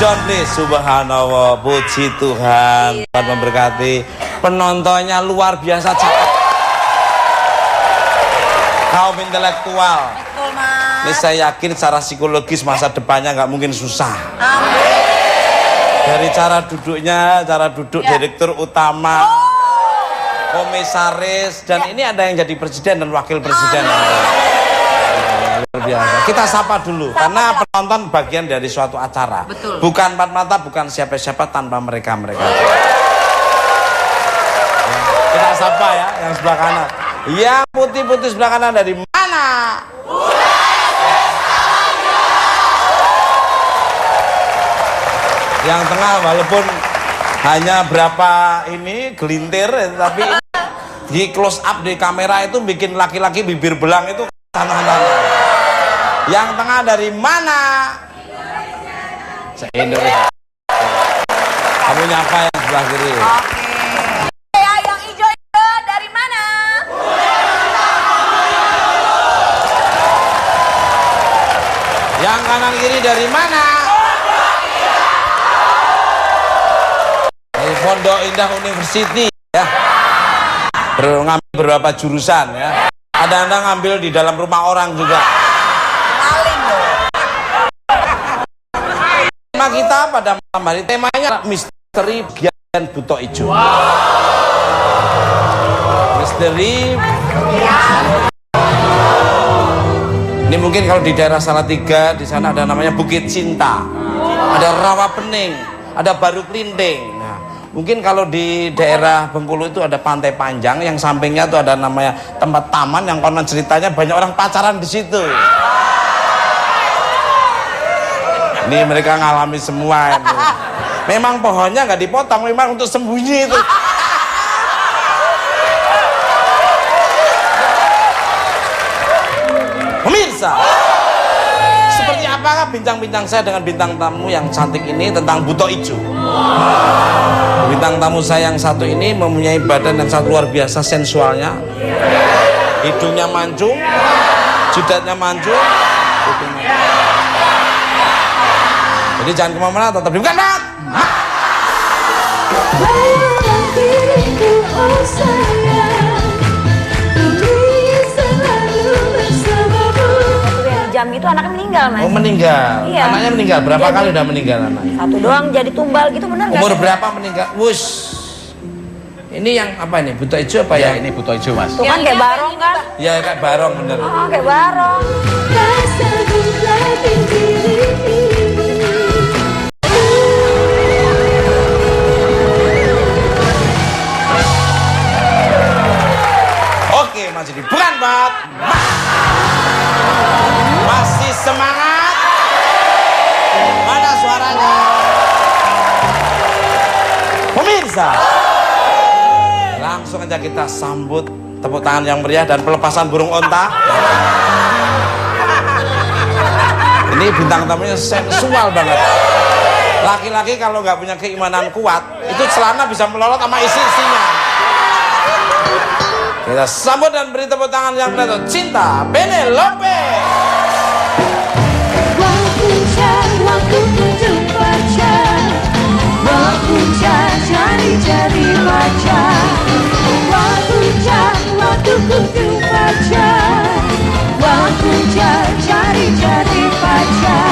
John please. Subhanallah, puji Tuhan. Tuhan memberkati. Penontonnya luar biasa cakep. Kaum intelektual. Betul, Mas. Ini saya yakin secara psikologis masa depannya nggak mungkin susah. Amin. Dari cara duduknya, cara duduk direktur utama, komisaris, dan ini ada yang jadi presiden dan wakil presiden. Luar biasa. Kita sapa dulu, karena penonton bagian dari suatu acara. Betul. Bukan empat mata, bukan siapa-siapa tanpa mereka-mereka. Kita sapa ya, yang sebelah kanan. Yang putih-putih sebelah kanan dari mana? Yang tengah walaupun hanya berapa ini gelintir, tapi di close up di kamera itu bikin laki-laki bibir belang itu tanah-tanah. Yang tengah dari mana? Se-Indonesia. Kamu nyapa yang sebelah kiri. Oke. Ya, yang hijau itu dari mana? Yang kanan kiri dari mana? Dari Pondok Indah University ya. Ngambil beberapa jurusan ya. Ada Anda ngambil di dalam rumah orang juga. Maling loh. Tema kita pada malam hari temanya misteri bagian buto ijo. Misteri. Ini mungkin kalau di daerah Salatiga di sana ada namanya Bukit Cinta, ada Rawa Pening, ada Baru Klinting. Nah, mungkin kalau di daerah Bengkulu itu ada Pantai Panjang yang sampingnya itu ada namanya tempat taman yang konon ceritanya banyak orang pacaran di situ. Ini mereka ngalami semua ini. Memang pohonnya nggak dipotong, memang untuk sembunyi itu. Pemirsa, seperti apakah bincang-bincang saya dengan bintang tamu yang cantik ini tentang buto ijo? Bintang tamu saya yang satu ini mempunyai badan yang sangat luar biasa sensualnya. Hidungnya mancung, jidatnya mancung. Jadi jangan kemana-mana, tetap di Bukan Banget. Jambi itu anaknya meninggal, Mas. Oh, meninggal. Iya. Anaknya meninggal. Berapa kali udah meninggal anaknya? Satu doang jadi tumbal gitu, bener nggak? Umur berapa meninggal? Wush. Ini yang apa ini? Buto ijo apa ya? Ini buto ijo, Mas. Tuh kan kayak barong kan? Ya kayak barong bener. Oh, kayak barong. Oke, masih di Bukan Banget. Masih semangat? Mana suaranya? Pemirsa, langsung aja kita sambut tepuk tangan yang meriah dan pelepasan burung onta. Ini bintang tamunya sensual banget. Laki-laki kalau nggak punya keimanan kuat, itu celana bisa melorot sama isi-isinya. Kita sambut dan beri tepuk tangan yang meriah. Cinta Penelope. Waktu kunjung pacar, waktu jadi pacar, waktu kunjung pacar, waktu jadi pacar,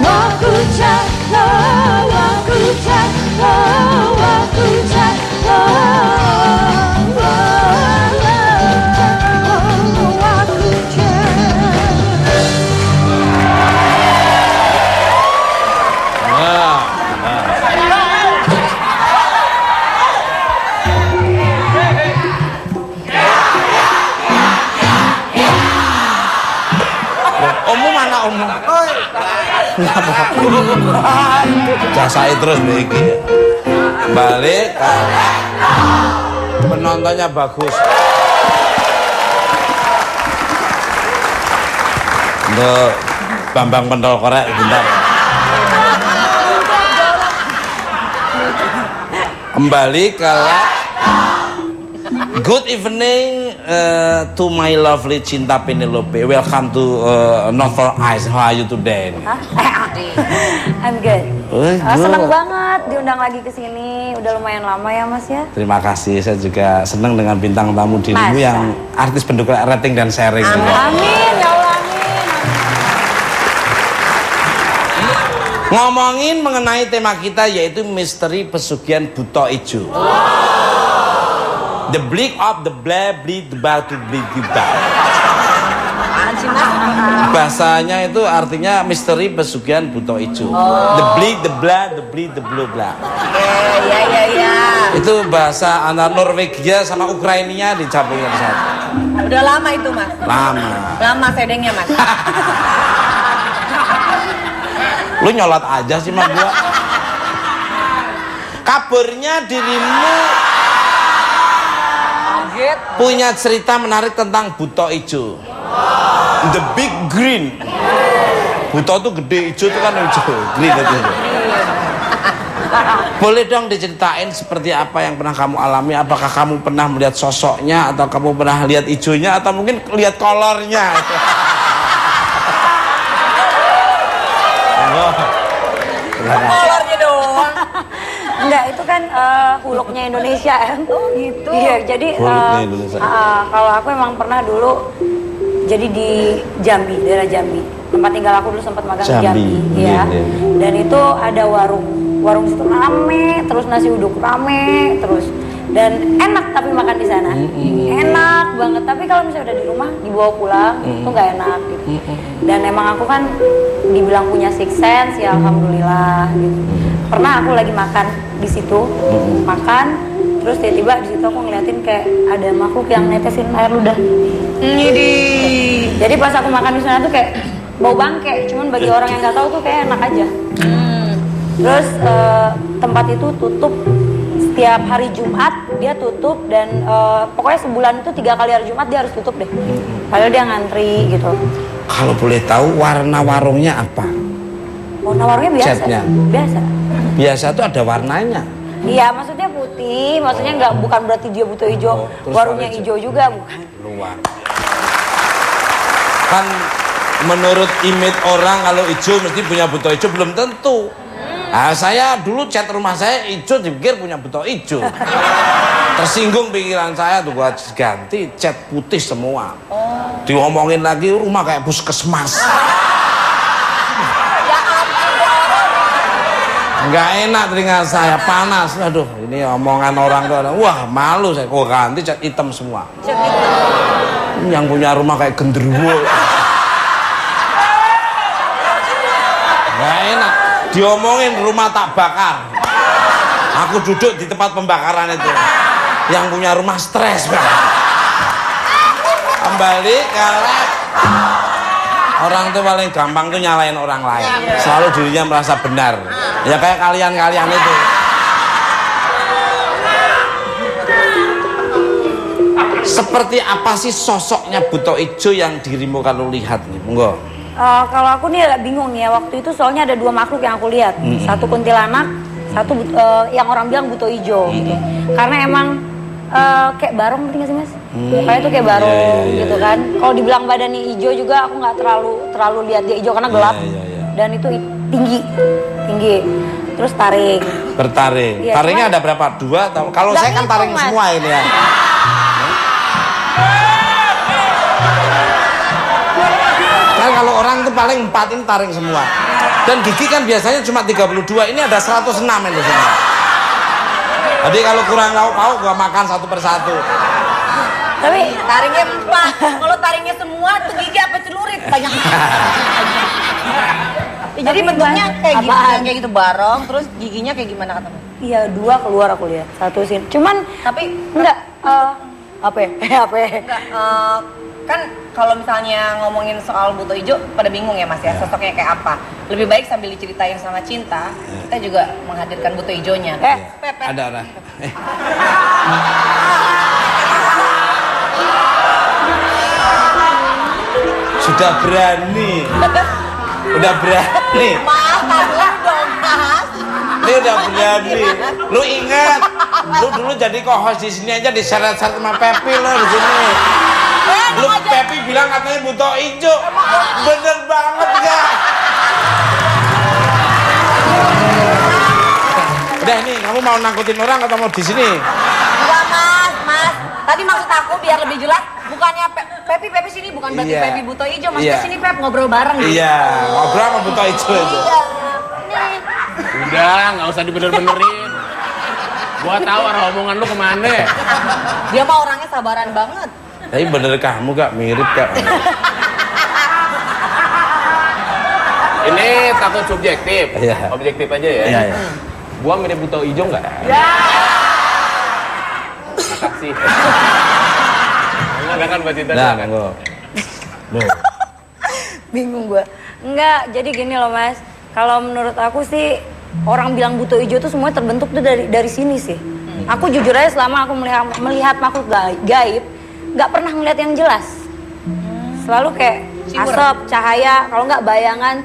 waktu Jasai terus begini. Balik. Penontonnya bagus. Untuk Bambang Pentol Korek bentar. Kembali ke Good evening to my lovely Cinta Penelope. Welcome to Novel Eyes. How are you today? I'm good. Good. Senang banget diundang lagi ke sini. Udah lumayan lama ya Mas ya. Terima kasih. Saya juga senang dengan bintang tamu dirimu Masa? yang artis pendukung rating dan sharing juga. Amin ya Allah, amin. Ngomongin mengenai tema kita yaitu misteri pesugihan buto ijo. The bleak of the black bleed about to bleed kita. Apaan sih Mas? Bahasanya itu artinya misteri pesugihan buto ijo. The bleed, the black, the bleed, the blue black. Ya. Itu bahasa antara Norwegia sama Ukrainia dicampurkan satu. Udah lama itu Mas. Lama sedengnya Mas. Lu nyolot aja sih sama gua. Kabarnya dirimu punya cerita menarik tentang buto ijo. The big green. Buto tuh gede, ijo tuh kan ijo. Green itu. Boleh dong diceritain seperti apa yang pernah kamu alami? Apakah kamu pernah melihat sosoknya atau kamu pernah lihat ijonya atau mungkin lihat kolornya? Kolornya doang. Enggak, itu kan huluknya Indonesia ya. Oh gitu. Iya, jadi Huluknya Indonesia. kalau aku emang pernah dulu jadi di Jambi, daerah Jambi. Tempat tinggal aku dulu sempat magang di Jambi, ya. Dan itu ada warung situ rame, terus nasi uduk rame, terus dan enak tapi makan di sana. Enak banget, tapi kalau misalnya udah di rumah dibawa pulang itu nggak enak gitu. Dan emang aku kan dibilang punya six sense ya, alhamdulillah gitu. Pernah aku lagi makan di situ, makan, terus tiba-tiba di situ aku ngeliatin kayak ada makhluk yang netesin air ludah. Jadi pas aku makan di sana tuh kayak bau bangke, cuman bagi orang yang nggak tahu tuh kayak enak aja. Terus tempat itu tutup setiap hari Jumat, dia tutup dan pokoknya sebulan itu 3 kali hari Jumat dia harus tutup deh. Padahal dia ngantri gitu. Kalau boleh tahu warna warungnya apa? Warna warungnya biasa. Catnya? Biasa. Biasa tuh ada warnanya. Iya, maksudnya putih, maksudnya bukan berarti dia buto hijau. Terus Warungnya warna hijau juga bukan. Luar. Kan menurut image orang kalau hijau mesti punya buto hijau, belum tentu. Nah, saya dulu cat rumah saya hijau dipikir punya buto hijau. Tersinggung pikiran saya tuh gua ganti cat putih semua. Diomongin lagi rumah kayak puskesmas. Nggak enak telinga saya, panas. Aduh, ini omongan orang tuh. Wah, malu saya. Kok ganti cat hitam semua. Yang punya rumah kayak genderuwo. Nggak enak. Diomongin rumah tak bakar. Aku duduk di tempat pembakaran itu. Yang punya rumah stres banget. Kembali kalau orang tuh paling gampang tuh nyalain orang lain. Selalu dirinya merasa benar. Ya kayak kalian-kalian itu. Seperti apa sih sosoknya buto ijo yang dirimu kalau lihat nih? Monggo. Kalau aku nih agak bingung nih ya, waktu itu soalnya ada 2 makhluk yang aku lihat. Satu kuntilanak, satu yang orang bilang buto ijo gitu. Karena emang kayak barong, ngerti gak sih Mas? Mukanya tuh kayak barong gitu kan. Kalau dibilang badannya hijau juga aku nggak terlalu lihat dia hijau karena gelap. Dan itu tinggi. Terus taring. Bertaring. Iya, Taringnya cuman- ada berapa? 2 atau kalau Nggak saya kan ngitung, taring Mas. semua ini ya. Kan kalau orang tuh paling 4 ini taring semua. Dan gigi kan biasanya cuma 32, ini ada 106 ini semua. Jadi kalau kurang lauk-pauk gua makan satu persatu. Tapi taringnya 4. Kalau taringnya semua tuh gigi apa celurit banyak. Jadi bentuknya kayak gitu, Apaan? kayak gitu barong, terus giginya kayak gimana katamu? Iya, 2 keluar aku lihat. 1 sini. Cuman Tapi enggak apa ya? Apa ya? enggak, kan kalau misalnya ngomongin soal buto ijo pada bingung ya Mas ya, sosoknya kayak apa. Lebih baik sambil diceritain sama Cinta, kita juga menghadirkan buto ijonya. Pepe. Ada. Sudah berani. Udah berani. Mas, dulu dong Mas. Ini udah beli. Lu ingat, lu dulu jadi co-host di sini aja diseret-seret sama Pepi lo di sini. Lu Pepi bilang katanya butuh hijau. Bener banget gak? Udah nih, kamu mau nangkutin orang atau mau di sini? Enggak mas. Tadi maksud aku biar lebih jelas, bukannya Pepi sini bukan berarti Iya. Pepi butuh hijau, maksudnya Iya. sini Pep ngobrol bareng gitu. Iya, ngobrol sama butuh hijau itu. Iya. Nih. Udah, nggak usah dibener-benerin. Gua tahu arah omongan lu kemana. Dia mah orangnya sabaran banget. Tapi bener kamu Kak, mirip Kak. Ini takut subjektif. Iya. Objektif aja ya. Iya. Gua mirip buto hijau nggak? Ya. Makasih. Enggak kan Mbak Cinta? Nah, kan? monggo. Loh. Bingung gue. Enggak, jadi gini loh mas. Kalau menurut aku sih orang bilang buto hijau tuh semuanya terbentuk tuh dari sini sih. Aku jujur aja selama aku melihat makhluk gaib, nggak pernah ngeliat yang jelas. Selalu kayak asap, cahaya, kalau nggak bayangan.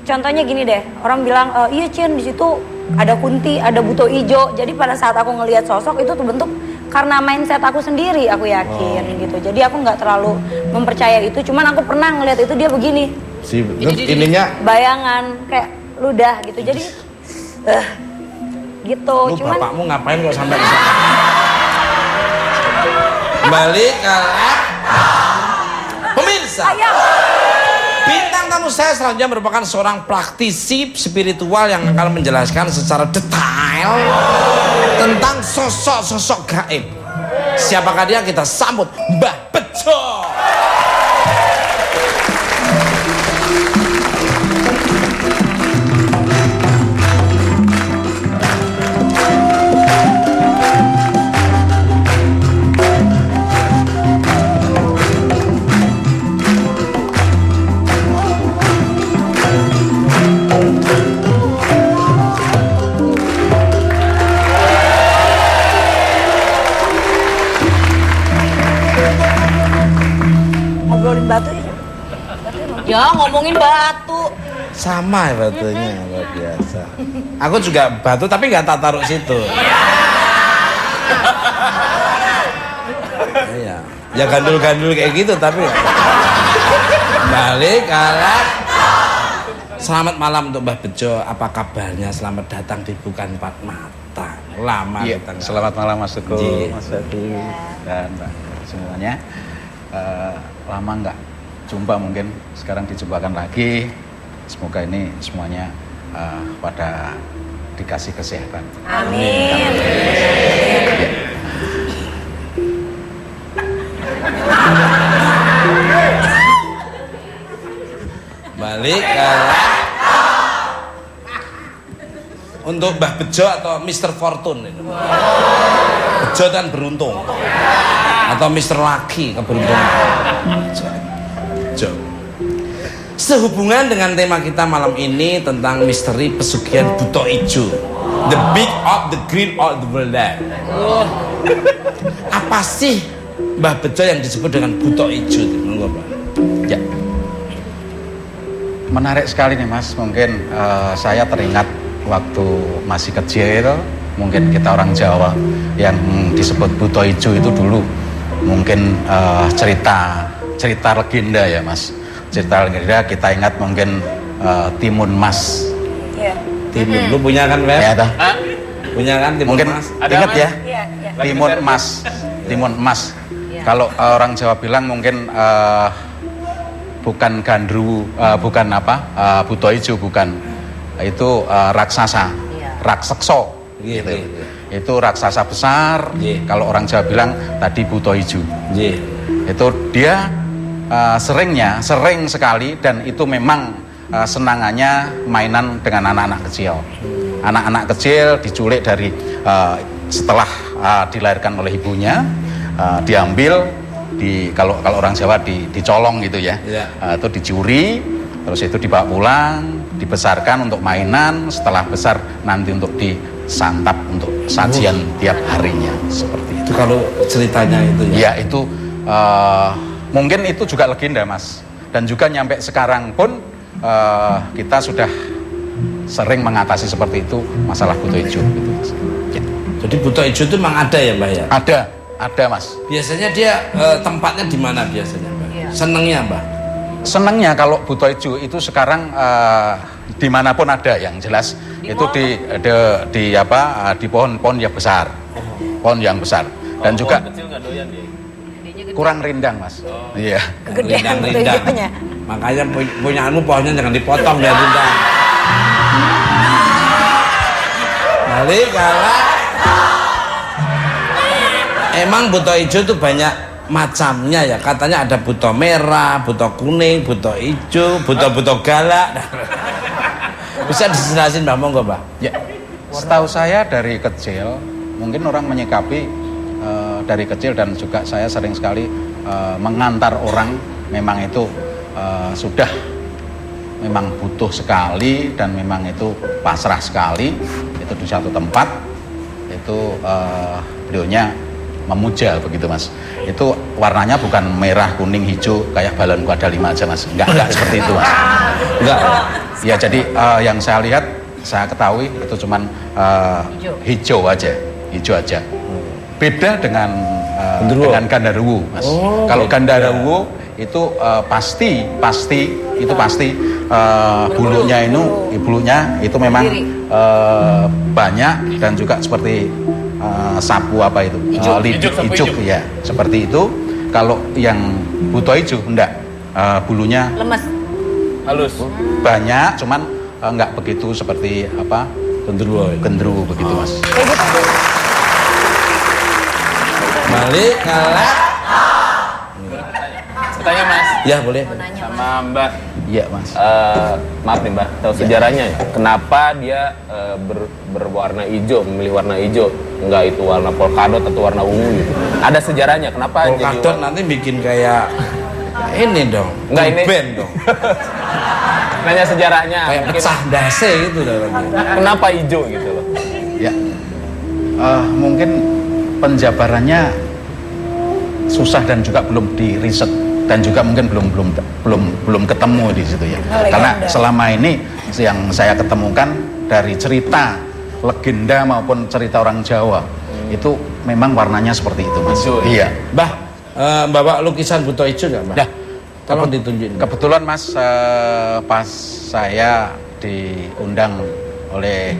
Contohnya gini deh, orang bilang iya Cien di situ ada kunti, ada buto hijau. Jadi pada saat aku ngelihat sosok itu terbentuk karena mindset aku sendiri, aku yakin gitu. Jadi aku nggak terlalu mempercaya itu. Cuman aku pernah ngelihat itu dia begini. Terus ininya Bayangan kayak ludah gitu. Jadi gitu. lu Cuman bapakmu ngapain kok sampai di sana? Kembali ke pemirsa. ayam. Bintang tamu saya selanjutnya merupakan seorang praktisi spiritual yang akan menjelaskan secara detail tentang sosok-sosok gaib. Siapakah dia? Kita sambut Mbah Bejo. Ngobrolin batu ya. Ya ngomongin batu. Sama ya batunya, luar biasa. Aku juga batu tapi nggak tak taruh situ. Iya, ya gandul-gandul kayak gitu tapi balik alat. Selamat malam untuk Mbah Bejo. Apa kabarnya? Selamat datang di Bukan Empat Mata. Lama Iya, kita nggak- selamat malam Mas Teguh, Iya. Mas Febi, dan Mbak semuanya. Lama nggak jumpa, mungkin sekarang dijumpakan lagi. Semoga ini semuanya pada dikasih kesehatan. Amin. Balik alat. Untuk Mbah Bejo atau Mr. Fortune ini. Bejo dan beruntung. Atau Mr. Lucky keberuntungan. Bejo. Sehubungan dengan tema kita malam ini tentang misteri pesugihan buto ijo, the big of the green of the world. Apa sih Mbah Bejo yang disebut dengan buto ijo? Ya, menarik sekali nih Mas. Mungkin saya teringat waktu masih kecil, mungkin kita orang Jawa yang disebut buto ijo itu dulu mungkin cerita legenda ya Mas. Cerita legenda kita ingat mungkin Timun Mas. Iya. Timun, lu punya kan, Beb? Ya dah. Punya kan Timun Mungkin Mas? Ada, ingat Mas? ya? Iya, iya. Timun Mas. Timun Mas. Kalau orang Jawa bilang mungkin bukan gandru, bukan apa? Buto ijo bukan. Itu raksasa. Raksekso. Iya, Gitu. iya, iya. Itu raksasa besar. Iya. Kalau orang Jawa bilang tadi buto ijo. Iya. Itu dia sering sekali, dan itu memang senangannya mainan dengan anak-anak kecil. Anak-anak kecil diculik dari setelah dilahirkan oleh ibunya, diambil kalau orang Jawa dicolong gitu ya. Iya. Itu dicuri, terus itu dibawa pulang, dibesarkan untuk mainan. Setelah besar nanti untuk disantap untuk sajian tiap harinya, seperti itu. Itu kalau ceritanya itu ya. Ya itu mungkin itu juga legenda Mas, dan juga nyampe sekarang pun kita sudah sering mengatasi seperti itu masalah buto ijo gitu, Mas. Ya. Jadi buto ijo itu memang ada ya Mbah ya? Ada Mas. Biasanya dia tempatnya di mana biasanya Mbah? Iya. Senengnya Mbah? Senangnya kalau buto ijo itu sekarang dimanapun ada, yang jelas itu di pohon-pohon yang besar, pohon yang besar, dan juga Kecil nggak doyan dia. kurang rindang Mas. Iya. Kegedean buto Rindang-rindang. ijonya. Makanya punyaanmu pohonnya jangan dipotong ya rindang. Balik kalau emang buto ijo itu banyak macamnya ya, katanya ada buto merah, buto kuning, buto ijo, buto galak. Bisa dijelasin Mbah, monggo Mbah. Ya, setahu saya dari kecil, mungkin orang menyikapi dari kecil, dan juga saya sering sekali mengantar orang, memang itu sudah memang butuh sekali dan memang itu pasrah sekali, itu di satu tempat, itu beliaunya memuja begitu Mas. Itu warnanya bukan merah, kuning, hijau kayak balonku ada 5 aja Mas. Enggak seperti itu Mas. Enggak. Ya jadi yang saya lihat, saya ketahui itu cuman hijau aja. Beda dengan gandaruwo Mas. Kalau gandaruwo itu pasti bulunya itu memang banyak, dan juga seperti sapu apa itu ijuk ya, seperti itu. Kalau yang buto ijo enggak, bulunya Lemes. Halus. banyak, cuman enggak begitu seperti apa gendruwo begitu Mas. Kayak gitu. Balik kalau Tanya Mas, ya boleh. sama Mbak. Iya Mas. Maaf nih Mbak, tahu sejarahnya ya? Kenapa dia berwarna hijau, memilih warna hijau? Enggak itu warna polkadot atau warna ungu gitu? Ada sejarahnya, kenapa Polkadot nanti bikin kayak ini dong, Enggak, ini- band dong, Nanya sejarahnya, kayak mungkin pecah dase gitu dalamnya. kenapa hijau gitu loh? Ya, mungkin penjabarannya susah dan juga belum di riset, dan juga mungkin belum ketemu di situ ya. Karena selama ini yang saya ketemukan dari cerita legenda maupun cerita orang Jawa, itu memang warnanya seperti itu Mas. Hijau, Iya. Mbah, bawa lukisan buto ijo nggak Mbah? Ya, Tolong ditunjukin. kebetulan Mas, pas saya diundang oleh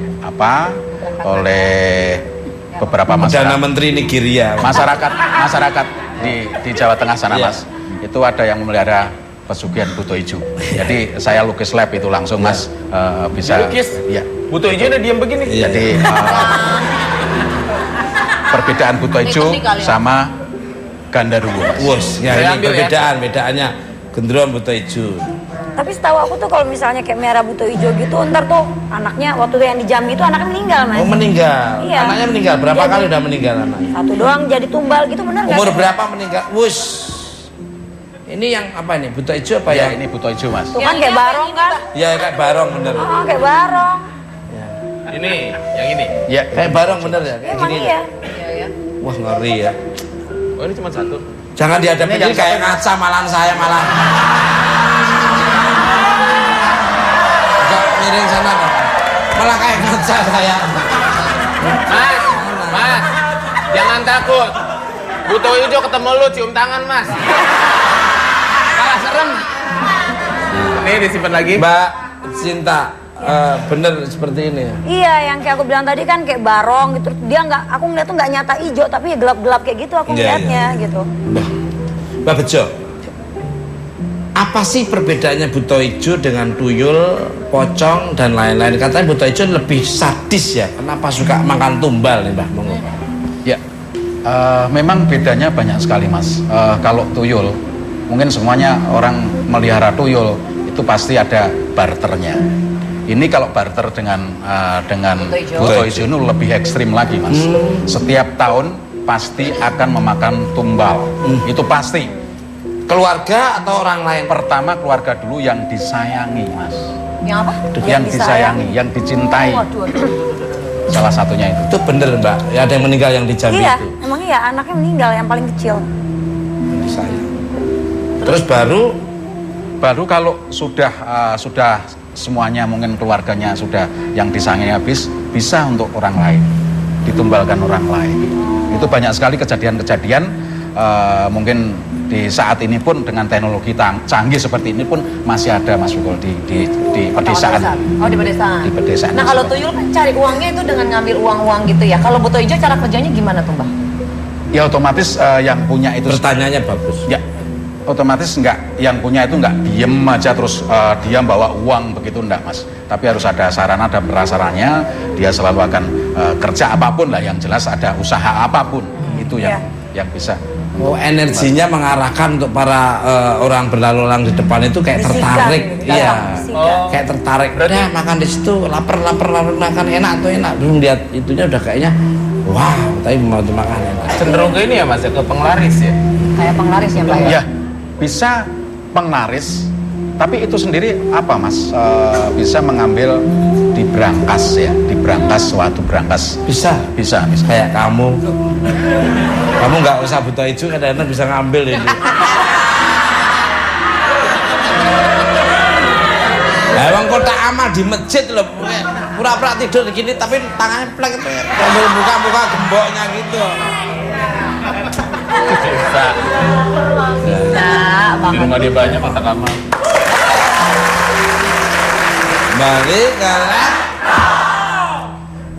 beberapa Perdana masyarakat Menteri Nigeria. masyarakat di Jawa Tengah sana Iya. Mas, itu ada yang memelihara pesugihan buto ijo. Jadi saya lukis lab itu langsung Mas, bisa. Dilukis? Iya. Buto hijau udah diem begini. Iya. Jadi perbedaan buto ijo Ikuti kali ya. sama gandaruwo Mas. Wus, ya Saya ini ambil ya. bedaannya gendruwo buto ijo. Tapi setahu aku tuh kalau misalnya kayak merah buto hijau gitu, ntar tuh anaknya waktu itu yang di Jambi itu anaknya meninggal Mas. Oh meninggal, Iya. anaknya meninggal. Berapa Jadi- kali udah meninggal anaknya? Satu doang jadi tumbal gitu, bener nggak? Umur sih? berapa meninggal? Wus. Ini yang apa ini? Buto ijo apa Ya, ya? ini buto ijo Mas. Tuh kan kayak barong kan? Ya kayak barong bener. Oh, kayak barong. Ini, yang ini. Ya, Kayak barong bener ya? Kayak Emang gini. iya. Iya. Wah ngeri ya. Oh ini cuma satu. Jangan dihadapin Ini ini kayak ngaca malahan saya malah. Agak miring sana dong. Malah kayak ngaca saya. Mas, jangan takut. Buto hijau ketemu lu, cium tangan Mas. Kalah serem. Nih disimpan lagi. Mbak Cinta, bener seperti ini ya? Iya, yang kayak aku bilang tadi kan kayak barong gitu. Dia nggak, aku ngeliat tuh nggak nyata hijau, tapi ya gelap-gelap kayak gitu aku Iya, ngeliatnya gitu. Mbak Bejo, apa sih perbedaannya buto ijo dengan tuyul, pocong, dan lain-lain? Katanya buto ijo lebih sadis ya. Kenapa suka makan tumbal nih Mbak? Monggo. Ya, memang bedanya banyak sekali Mas. Kalau tuyul, mungkin semuanya orang melihara tuyul itu pasti ada barternya. Ini kalau barter dengan buto ijo itu lebih ekstrim lagi Mas. Setiap tahun pasti akan memakan tumbal. Itu pasti. Keluarga atau orang lain? Pertama keluarga dulu yang disayangi Mas. Yang apa? Yang disayangi, yang dicintai. Waduh. Salah satunya itu. Itu bener Mbak. Ya, ada yang meninggal yang di Jambi Iya, itu. emang iya anaknya meninggal yang paling kecil. Yang disayang. Terus baru Baru kalau sudah semuanya mungkin keluarganya sudah yang disangi habis, bisa untuk orang lain, ditumbalkan orang lain. Itu banyak sekali kejadian-kejadian, mungkin di saat ini pun dengan teknologi canggih seperti ini pun masih ada, Mas Fikul, di pedesaan. Oh, di pedesaan. Di pedesaan. Nah, kalau tuyul kan cari uangnya itu dengan ngambil uang-uang gitu ya. Kalau Buto Ijo cara kerjanya gimana tuh, Mbak? Ya otomatis yang punya itu Pertanyaannya bagus. ya otomatis yang punya itu nggak diem aja terus dia bawa uang begitu, enggak, Mas, tapi harus ada sarana dan prasaranya. Dia selalu akan kerja apapun lah, yang jelas ada usaha apapun itu yang bisa. Oh, energinya mengarahkan untuk para orang berlalu lalang di depan itu kayak Bisikan tertarik, gitu, iya, bisikan. kayak tertarik. Udah makan di situ, lapar makan enak tuh enak. Belum lihat itunya udah kayaknya, wow, tapi mau makan enak. Cenderung ke ini ya Mas, ya, ke penglaris ya. Kayak penglaris ya, Mbak ya? Ya, bisa penglaris, tapi itu sendiri apa, Mas? Bisa mengambil di brankas ya, di brankas, suatu brankas. Bisa kayak kamu nggak usah Buto Ijo, kadang-kadang bisa ngambil ini. Emang kotak amal di masjid loh, pura-pura tidur gini tapi tangannya plek itu, sambil buka-buka gemboknya gitu. Bisa. Di rumah dia banyak kotak amal. Balik kalah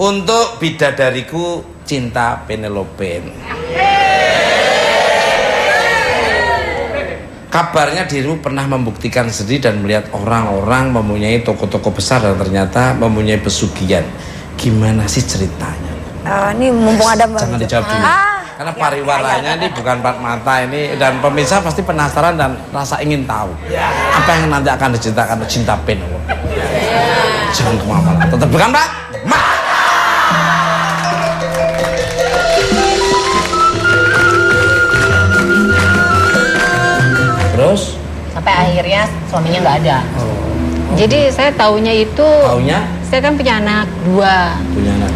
untuk bidadariku cinta Penelope. Kabarnya dirimu pernah membuktikan sendiri dan melihat orang-orang mempunyai toko-toko besar dan ternyata mempunyai pesugihan. Gimana sih ceritanya? Ini mumpung ada Mbak. Jangan dijawab dulu. Karena pariwaranya ini bukan empat mata ini, dan pemirsa pasti penasaran dan rasa ingin tahu apa yang nanti akan diceritakan cinta Penelope. Jangan kemana-mana, tetap bukan Pak. Terus Sampai akhirnya suaminya nggak ada. Jadi saya taunya itu, taunya saya kan punya anak 2. punya anak.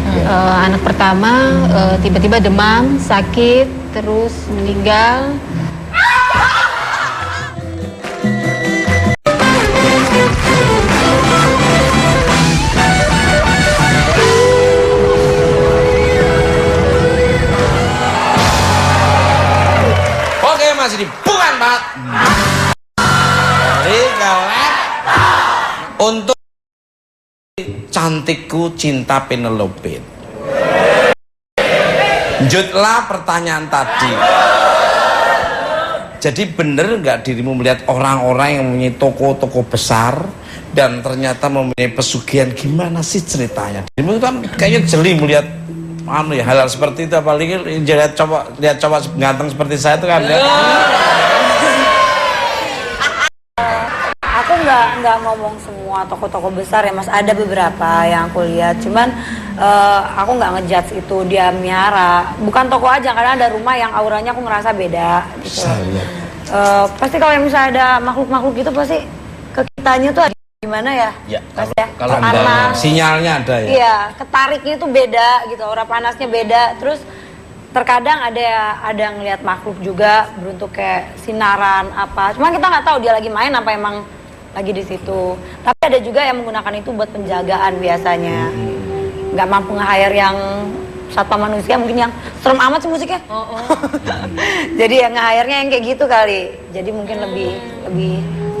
Anak pertama tiba-tiba demam, sakit, terus meninggal. Oke, Mas, ini bukan Pak. Jadi kalian untuk cantikku cinta Penelope. Lanjutlah pertanyaan tadi. Jadi bener nggak dirimu melihat orang-orang yang mempunyai toko-toko besar dan ternyata mempunyai pesugihan? Gimana sih ceritanya? Dirimu kan kayaknya jeli melihat hal-hal seperti itu, apalagi lihat coba ganteng seperti saya itu kan ya. Aku nggak ngomong semua toko-toko besar ya Mas, ada beberapa yang aku lihat, cuman aku nggak ngejudge itu dia miara. Bukan toko aja, karena ada rumah yang auranya aku ngerasa beda gitu. Pasti kalau misalnya ada makhluk-makhluk gitu pasti ke kitanya tuh ada gimana ya? Ya, Mas ya? Kalau Karena sinyalnya ada ya. iya, ketariknya itu beda gitu, aura panasnya beda. Terus terkadang ada ngelihat makhluk juga berbentuk kayak sinaran apa. Cuma kita nggak tahu dia lagi main apa emang lagi di situ. Tapi ada juga yang menggunakan itu buat penjagaan biasanya. Nggak mampu nge-hire yang satpam manusia, mungkin yang serem amat sih musiknya. Jadi yang nge-hire-nya yang kayak gitu kali. Jadi mungkin lebih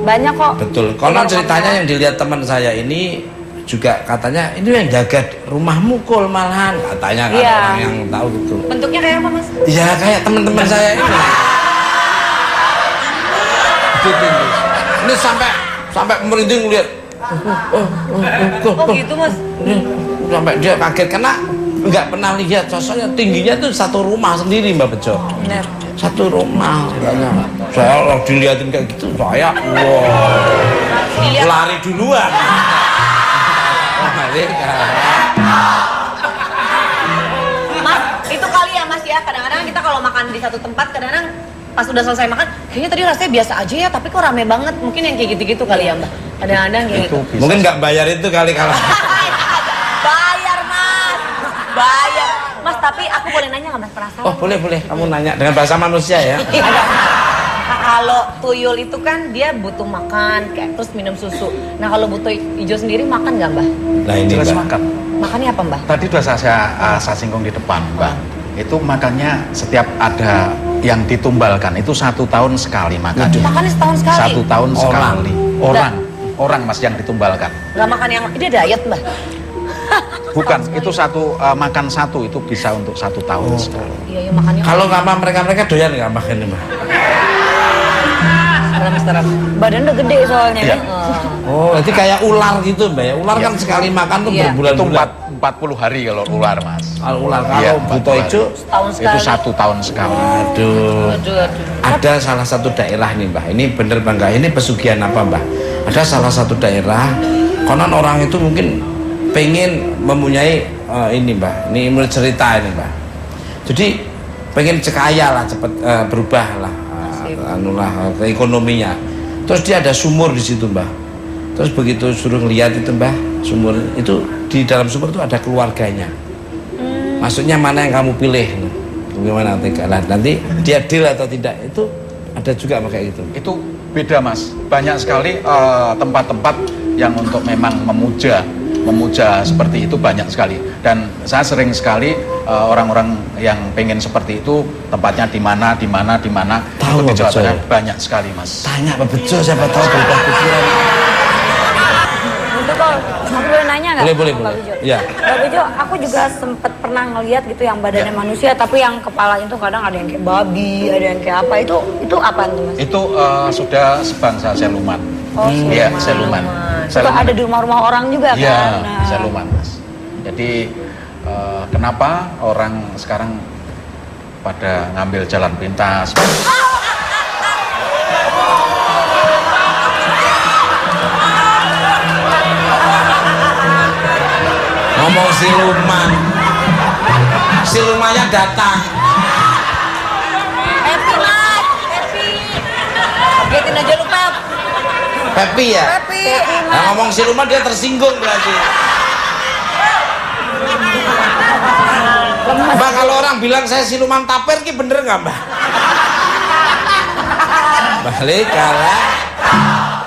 banyak kok. Betul. Konon ceritanya yang dilihat teman saya ini juga katanya ini yang jaga rumah mukul malahan katanya kan, Iya. orang yang tahu gitu. Bentuknya kayak apa, Mas? Iya kayak teman-teman saya ini. Gitu. Ini sampai merinding lihat. Oh gitu, Mas. Sampai dia kaget karena nggak pernah lihat sosoknya, tingginya tuh satu rumah sendiri Mbak Bejo. Bener. Satu rumah katanya. Saya kalau dilihatin kayak gitu saya lari duluan. Mas, itu kali ya Mas ya, kadang-kadang kita kalau makan di satu tempat, kadang-kadang pas udah selesai makan, kayaknya tadi rasanya biasa aja ya, tapi kok rame banget. Mungkin yang kayak gitu-gitu kali ya Mbak. Kadang-kadang kayak gitu. Mungkin nggak bayar itu kali kalau. Bayar Mas, bayar. Mas, tapi aku boleh nanya nggak Mas, penasaran? Oh boleh, kamu nanya dengan bahasa manusia ya. Kalau Kalau tuyul itu kan dia butuh makan, kayak terus minum susu. Nah kalau buto ijo sendiri makan nggak Mbah? Nah ini Jelas Mbak. makan. Makannya apa Mbah? Tadi sudah saya singgung di depan, Mbak. Itu makannya setiap ada yang ditumbalkan itu 1 tahun sekali makannya. Makannya setahun sekali? 1 tahun Orang. sekali. Orang Mas yang ditumbalkan. Nggak makan yang, ini diet Mbah? Bukan, itu makan satu itu bisa untuk 1 tahun sekali. Iya, iya makannya. Kalau nggak mereka doyan nggak makan ini Mbak? Serem. Badan udah gede soalnya. Iya. Nih. Oh, jadi kayak ular gitu Mbak ya? Ular kan sekali makan tuh Iya. Itu berbulan-bulan. 40 hari kalau ular, Mas. Kalau ular, kalau Iya, buto 40 hari. ijo, Setahun Itu sekali. 1 tahun sekali. aduh. Aduh. Ada salah satu daerah nih Mbak, ini bener Mbak, ini pesugihan apa Mbak? Ada salah satu daerah, konon orang itu mungkin pengen mempunyai ini Mbak, ini menurut cerita ini Mbak. Jadi pengen cekaya lah, cepet berubah lah, ke ekonominya. Terus dia ada sumur di situ Mbak. Terus begitu suruh ngeliat itu Mbak, sumur itu di dalam sumur itu ada keluarganya. Maksudnya mana yang kamu pilih? Bagaimana nanti dia deal atau tidak itu ada juga Mbak kayak gitu. Itu beda Mas, banyak sekali tempat-tempat yang untuk memang memuja seperti itu banyak sekali. Dan saya sering sekali orang-orang yang pengen seperti itu tempatnya di mana Tahu, itu di Jawa betul. Tengah banyak sekali Mas. Tanya Pak Bejo, siapa tahu berubah pikiran. Itu kalau aku boleh nanya nggak? Boleh. Mbak Bejo? Iya. Mbak Bejo, aku juga sempet pernah ngeliat gitu yang badannya manusia, tapi yang kepala itu kadang ada yang kayak babi, ada yang kayak apa. Itu apa tuh Mas? Itu sudah sebangsa siluman. Oh, Iya, siluman. Itu ada di rumah-rumah orang juga Iya, kan? Nah, siluman Mas. Jadi kenapa orang sekarang pada ngambil jalan pintas? Ngomong silumannya datang. Happy Mat, happy. Liatin aja lu Pep. Pepi ya. Happy. Nah, ngomong siluman dia tersinggung berarti. Mbak, kalau orang bilang saya siluman taper ki bener nggak Mbak? Balik kalah.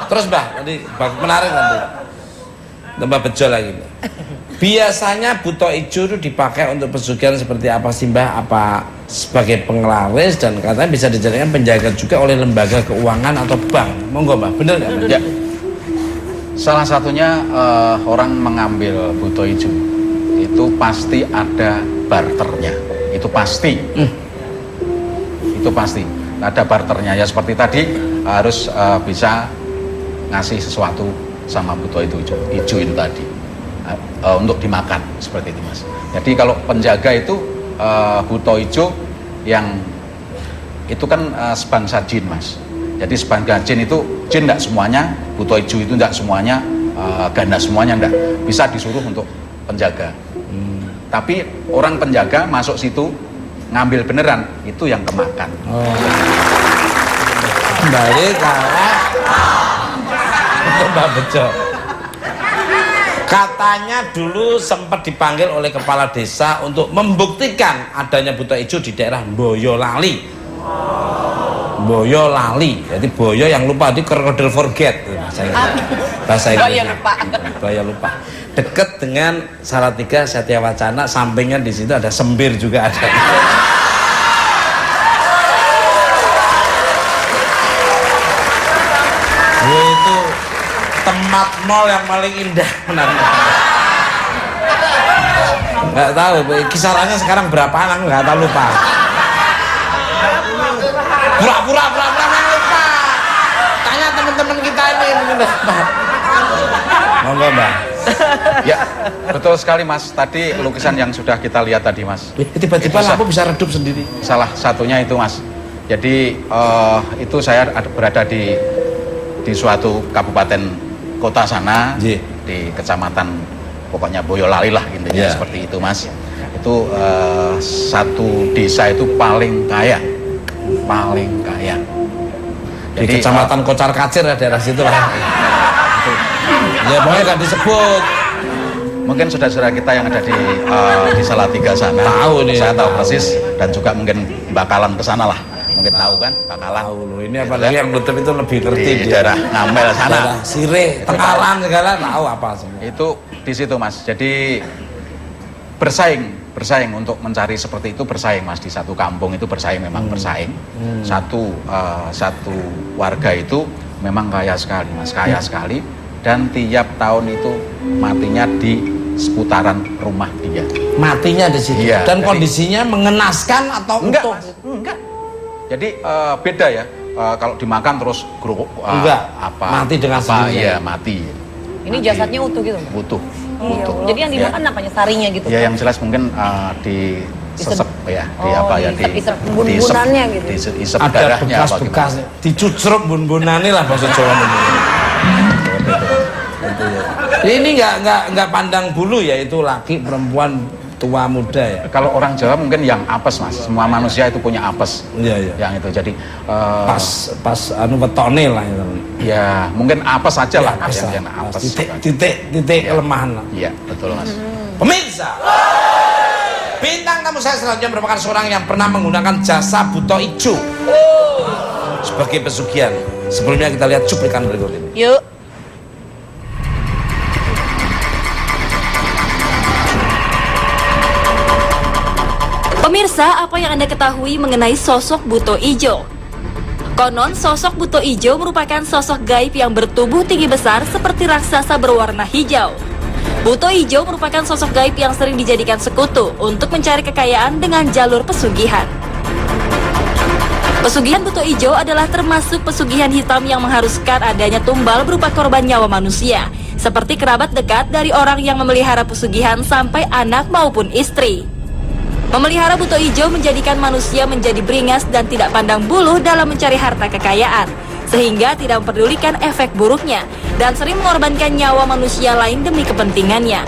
Terus Mbak, tadi menarik nanti. Mbak Bejo lagi Mbak. Biasanya buto ijo itu dipakai untuk pesugihan seperti apa sih Mbak? Apa sebagai penglaris dan katanya bisa dijadikan penjaga juga oleh lembaga keuangan atau bank? Monggo Mbak, bener nggak Mbak? Ya. Salah satunya orang mengambil buto ijo itu pasti ada barternya. Itu pasti. Itu pasti. Ada barternya ya seperti tadi harus bisa ngasih sesuatu sama buto itu ijo itu tadi. Untuk dimakan seperti itu Mas. Jadi kalau penjaga itu buto ijo yang itu kan sebangsa jin Mas. Jadi sebangsa jin itu jin tidak semuanya, buto ijo itu tidak semuanya, ganda semuanya tidak. Bisa disuruh untuk penjaga. Tapi orang penjaga masuk situ ngambil beneran itu yang kemakan. Kembali kalah. Mbak Bejo. Katanya dulu sempat dipanggil oleh kepala desa untuk membuktikan adanya buto ijo di daerah Boyolali. Boyolali, jadi boyo yang lupa, itu krokodil forget bahasa Inggris. Boyo lupa. Dekat dengan Salatiga Satya Wacana, sampingnya di situ ada Sembir juga ada. Itu tempat mall yang paling indah menariknya. Nggak tahu kisarannya sekarang berapa, nggak tahu, lupa. Pura-pura lupa. Tanya teman-teman kita ini mungkin dapat. Monggo Mbak. Ya, betul sekali Mas. Tadi lukisan yang sudah kita lihat tadi Mas. Tiba-tiba lampu bisa redup sendiri. Salah satunya itu Mas. Jadi itu saya berada di suatu kabupaten kota sana, Yeah. di kecamatan pokoknya Boyolali lah intinya, Yeah. seperti itu Mas. Itu satu desa itu paling kaya. Di kecamatan Kocar Kacir ya, daerah situ lah. Ya pokoknya nggak disebut. Mungkin saudara-saudara kita yang ada di Salatiga sana Tahu nih. saya tahu persis, dan juga mungkin bakalan ke sana lah mungkin tahu kan, Bakalan. Tahu loh, ini apalagi yang nutup itu lebih ngerti Di daerah Ngamel sana. Daerah Sirih, Tengkalan segala tahu apa semua. Itu di situ Mas. Jadi bersaing untuk mencari seperti itu, bersaing Mas, di satu kampung itu bersaing, memang bersaing. Satu warga itu memang kaya sekali Mas, kaya sekali, dan tiap tahun itu matinya di seputaran rumah dia. Matinya di situ. Iya, Dan jadi- kondisinya mengenaskan atau Enggak utuh? Mas, enggak. Jadi beda ya, kalau dimakan terus Enggak, mati dengan sendirinya. Iya, mati. Ini jasadnya utuh gitu. Butuh. Jadi yang dimakan apanya? Sarinya gitu. Ya yang jelas mungkin di sesep ya, di Oh, apa ya, diisep-isep bun-bunannya gitu. Diisep Ada darahnya apa bekas-bekas, gimana. dicucruk bun-bunane lah bahasa Jawa ini. Ini nggak pandang bulu ya, itu laki perempuan tua muda ya. Kalau orang Jawa mungkin yang apes Mas, semua manusia itu punya apes. Iya iya. Yang itu jadi Pas anu wetone lah itu. ya mungkin apes aja lah Apes lah. yang apes. Titik kelemahan lah. Iya, betul Mas. Pemirsa, bintang tamu saya selanjutnya merupakan seorang yang pernah menggunakan jasa buto ijo sebagai pesugihan. Sebelumnya kita lihat cuplikan berikut ini. Yuk. Pemirsa, apa yang Anda ketahui mengenai sosok Buto Ijo? Konon, sosok Buto Ijo merupakan sosok gaib yang bertubuh tinggi besar seperti raksasa berwarna hijau. Buto Ijo merupakan sosok gaib yang sering dijadikan sekutu untuk mencari kekayaan dengan jalur pesugihan. Pesugihan Buto Ijo adalah termasuk pesugihan hitam yang mengharuskan adanya tumbal berupa korban nyawa manusia, seperti kerabat dekat dari orang yang memelihara pesugihan sampai anak maupun istri. Memelihara Buto Ijo menjadikan manusia menjadi beringas dan tidak pandang buluh dalam mencari harta kekayaan, sehingga tidak memperdulikan efek buruknya dan sering mengorbankan nyawa manusia lain demi kepentingannya.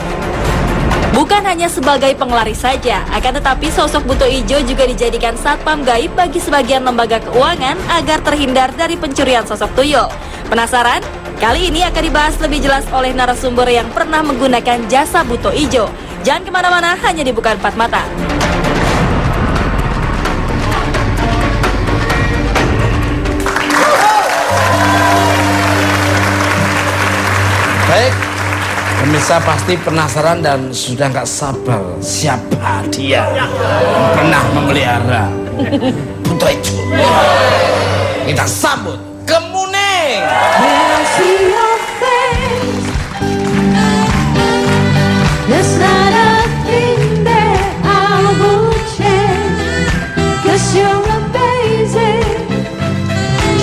Bukan hanya sebagai penglaris saja, akan tetapi sosok Buto Ijo juga dijadikan satpam gaib bagi sebagian lembaga keuangan agar terhindar dari pencurian sosok tuyul. Penasaran? Kali ini akan dibahas lebih jelas oleh narasumber yang pernah menggunakan jasa Buto Ijo. Jangan kemana-mana, hanya di Buka Empat Mata. Baik, pemirsa pasti penasaran dan sudah nggak sabar siapa dia yang pernah memelihara Buto Ijo. Kita sambut Kemuning. When I see your face, there's not a thing that I would change. 'Cause you're amazing,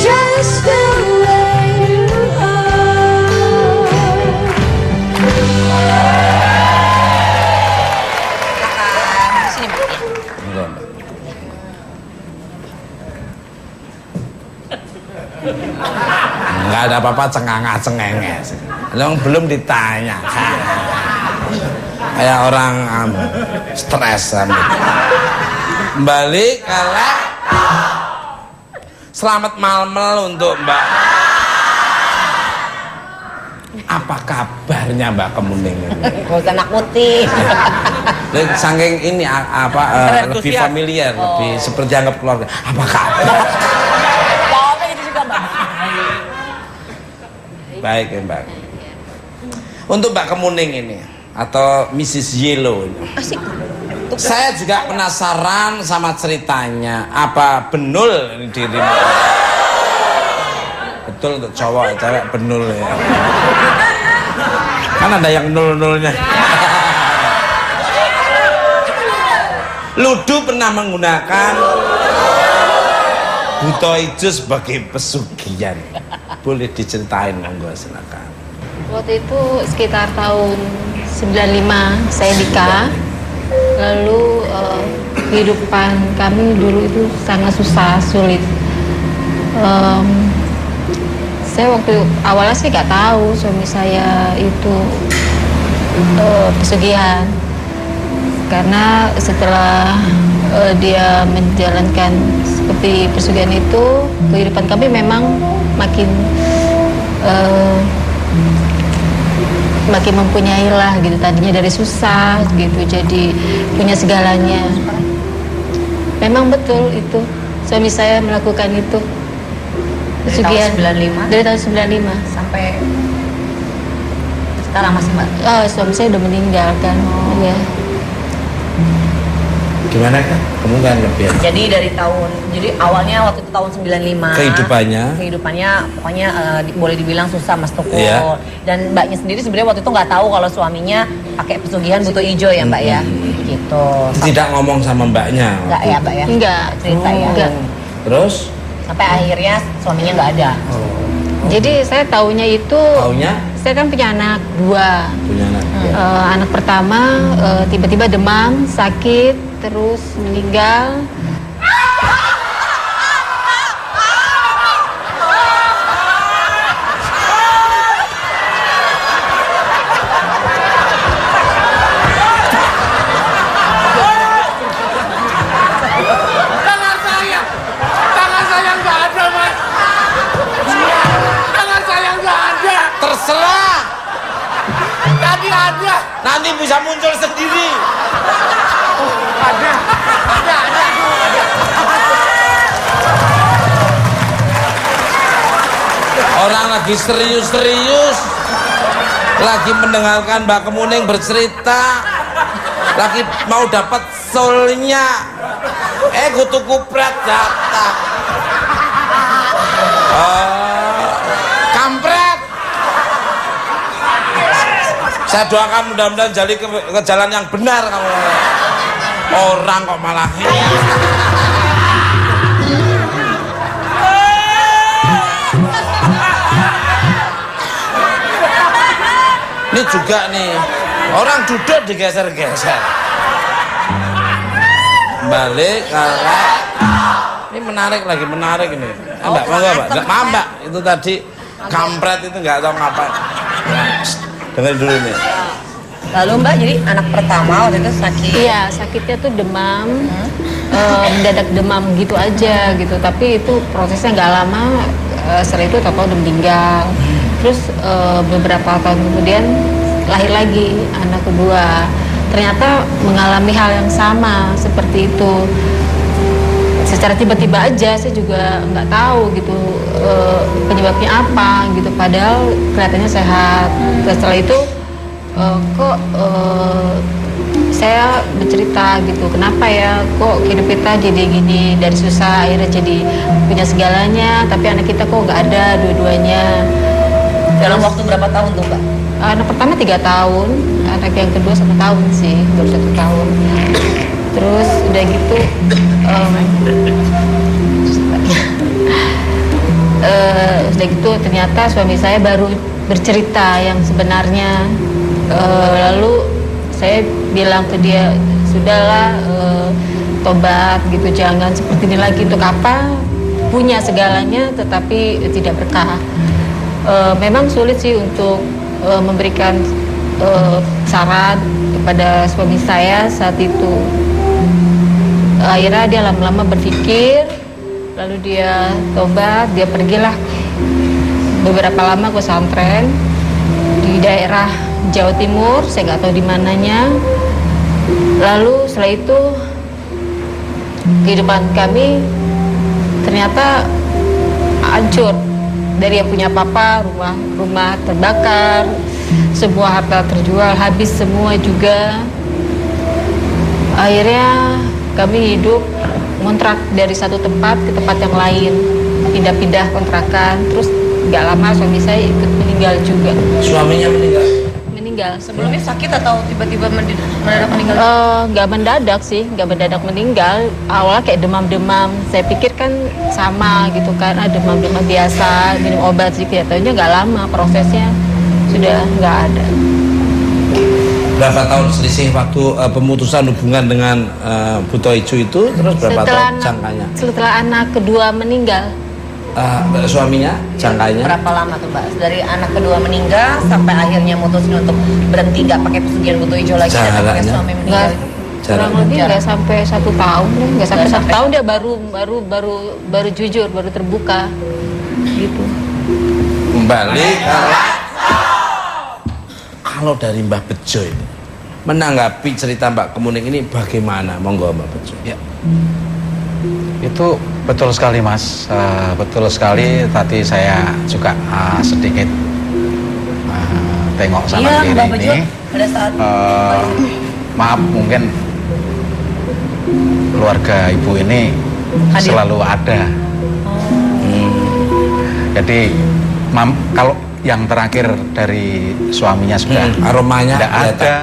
just the way you are. Sini, Mbak. Nggak ada apa-apa, cengengah-cengenges. Yang belum ditanya. Kayak orang stres. Kembali ke lab. Selamat malam untuk Mbak. Apa kabarnya Mbak Kemuning ini? Gak usah nakutin. Saking ini lebih familiar, lebih seperti anggap keluarga. Apa kabar? Jawabnya gitu juga, Mbak. Baik ya Mbak. Untuk Mbak Kemuning ini atau Mrs. Yellow ini. Saya juga penasaran sama ceritanya. Apa benul ini dirimu? Betul untuk cowok, cewek benul ya. Kan ada yang nul-nulnya. Ludu pernah menggunakan Buto Ijo sebagai pesugihan. Boleh diceritain, monggo silakan. Waktu itu sekitar tahun 95 saya nikah. Lalu kehidupan kami dulu itu sangat susah, sulit. Saya waktu awalnya sih nggak tahu suami saya itu pesugihan, karena setelah dia menjalankan seperti pesugihan itu, kehidupan kami memang makin mempunyai lah gitu. Tadinya dari susah gitu jadi punya segalanya. Memang betul itu suami saya melakukan itu. Dari tahun 95? Dari tahun 95 Sampai sekarang masih Mbak? Suami saya udah meninggal kan. Iya. Gimana kan? Kamu kan lebih. Jadi dari awalnya waktu itu tahun 95 kehidupannya pokoknya boleh dibilang susah Mas Tukul. Iya. Dan Mbaknya sendiri sebenarnya waktu itu nggak tahu kalau suaminya pakai pesugihan butuh ijo ya Mbak ya. Gitu. Tidak ngomong sama mbaknya. Enggak ya Mbak ya? Enggak. Cerita ya. Enggak. Terus? Sampai akhirnya suaminya nggak ada. Jadi saya taunya itu. Saya kan punya anak 2. Punya anak. Anak pertama tiba-tiba demam, sakit, terus meninggal. Tangan saya nggak ada, Mas. Tangan saya nggak ada. Terserah. Tadi ada. Nanti bisa muncul sendiri. Ada. Orang lagi serius-serius, lagi mendengarkan Mbak Kemuning bercerita, lagi mau dapat soulnya, kutu kupret datang. Kampret. Saya doakan mudah-mudahan jadi ke jalan yang benar kamu. Orang kok malah. Ini juga nih, orang duduk digeser-geser. Balik, ini menarik ini. Mbak, Mbak, itu tadi kampret itu nggak tahu ngapain. Dengar dulu nih. Lalu Mbak jadi anak pertama waktu itu sakit. Iya, sakitnya tuh demam, mendadak demam gitu aja gitu. Tapi itu prosesnya nggak lama. Setelah itu tahu udah meninggal. Terus beberapa tahun kemudian lahir lagi anak kedua. Ternyata mengalami hal yang sama seperti itu. Secara tiba-tiba aja, saya juga nggak tahu gitu penyebabnya apa gitu. Padahal kelihatannya sehat. Setelah itu kok saya bercerita gitu, kenapa ya kok hidup kita jadi gini, dari susah akhirnya jadi punya segalanya, tapi anak kita kok nggak ada dua-duanya. Dalam waktu berapa tahun tuh Mbak? Anak pertama 3 tahun, anak yang kedua 1 tahun sih, baru 1 tahun. Terus udah gitu udah gitu ternyata suami saya baru bercerita yang sebenarnya. Lalu saya bilang ke dia, sudahlah tobat gitu, jangan seperti ini lagi. Untuk apa punya segalanya tetapi tidak berkah. Memang sulit sih untuk memberikan saran kepada suami saya saat itu. Akhirnya dia lama-lama berpikir, lalu dia tobat, dia pergilah beberapa lama ke pesantren di daerah Jawa Timur, saya nggak tahu di mananya. Lalu setelah itu kehidupan kami ternyata hancur. Dari yang punya papa, rumah terbakar, semua harta terjual, habis semua juga. Akhirnya kami hidup ngontrak dari satu tempat ke tempat yang lain, pindah-pindah kontrakan. Terus nggak lama suami saya ikut meninggal juga. Suaminya meninggal? Meninggal. Sebelumnya sakit atau tiba-tiba mendadak meninggal? Nggak mendadak sih, nggak mendadak meninggal. Awalnya kayak demam-demam. Saya pikir kan sama gitu kan, demam-demam biasa, minum obat sih. Kelihatannya nggak lama prosesnya sudah nggak ada. Berapa tahun selisih waktu pemutusan hubungan dengan Buto Ijo itu, terus berapa tahun jangkanya? Setelah anak kedua meninggal. Suaminya jangkanya? Berapa lama tuh Mbak? Dari anak kedua meninggal sampai akhirnya mutusin untuk berhenti nggak pakai pesugihan Buto Ijo lagi dan pakai suami meninggal. Kurang lebih nggak sampai 1 tahun, nggak sampai 1 tahun dia baru jujur, baru terbuka, gitu. Kembali kalau dari Mbah Bejo ini menanggapi cerita Mbak Kemuning ini bagaimana? Monggo Mbak Bejo. Ya. Itu betul sekali Mas, betul sekali. Tadi saya juga sedikit tengok sana Iya, kiri Mbak Bejo, ini. pada saat Maaf, mungkin keluarga ibu ini Hadir. selalu ada. Jadi kalau yang terakhir dari suaminya sudah aromanya tidak kelihatan. ada,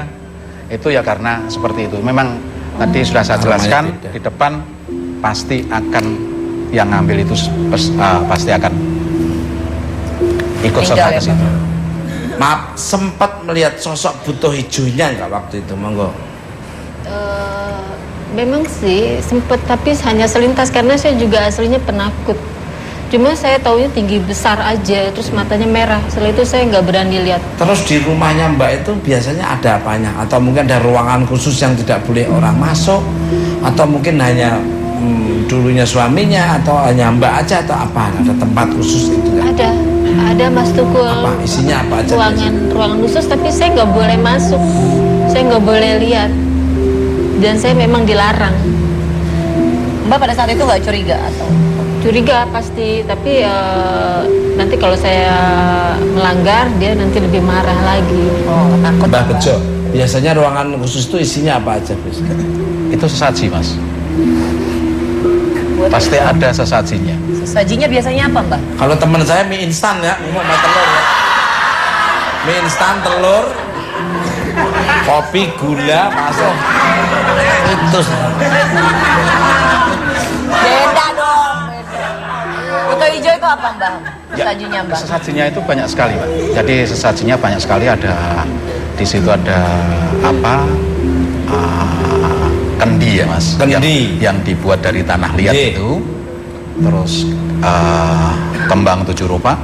itu ya karena seperti itu. Memang tadi sudah saya Aromanya jelaskan beda. di depan pasti akan yang ngambil itu pasti akan ikut serta Tinggal ke ya, situ. Maaf, sempat melihat sosok butuh hijaunya nggak waktu itu, monggo? Memang sih sempet, tapi hanya selintas karena saya juga aslinya penakut. Cuma saya taunya tinggi besar aja, terus matanya merah. Setelah itu saya nggak berani lihat. Terus di rumahnya Mbak itu biasanya ada apanya? Atau mungkin ada ruangan khusus yang tidak boleh orang masuk? Atau mungkin hanya dulunya suaminya? Atau hanya Mbak aja? Atau apa? Ada tempat khusus gitu nggak? Ada Mas Tukul. Apa? Isinya apa aja? Ruangan khusus, tapi saya nggak boleh masuk. Saya nggak boleh lihat. Dan saya memang dilarang. Mbak pada saat itu nggak curiga atau? Curiga pasti, tapi nanti kalau saya melanggar dia nanti lebih marah lagi. Oh, takut. Mbak Bejo, biasanya ruangan khusus itu isinya apa aja biasanya? Itu sesaji Mas, pasti ada sesajinya. Sajinya biasanya apa, Mbak? Kalau teman saya mie instan ya, mau sama telur ya. Mie instan, telur, kopi, gula, masuk. Itu. Beda dong, beda. Buto hijau itu apa, Mbak? Sajinya, Mbak? Sesajinya itu banyak sekali, Pak. Jadi sesajinya banyak sekali, ada di situ ada apa? Kendi ya, Mas. Kendi. Yang dibuat dari tanah liat Iya. itu. Terus kembang 7 rupa.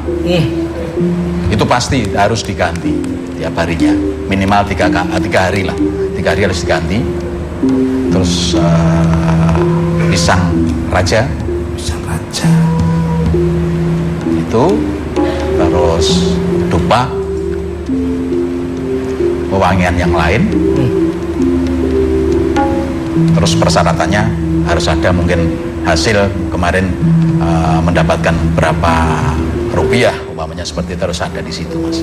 Itu pasti harus diganti tiap harinya. Minimal 3 hari lah. 3 hari harus diganti. Terus pisang raja. Pisang raja. Itu terus dupa, pewangian yang lain. Terus persyaratannya harus ada mungkin hasil kemarin mendapatkan berapa rupiah umpamanya, seperti itu harus ada di situ, Mas.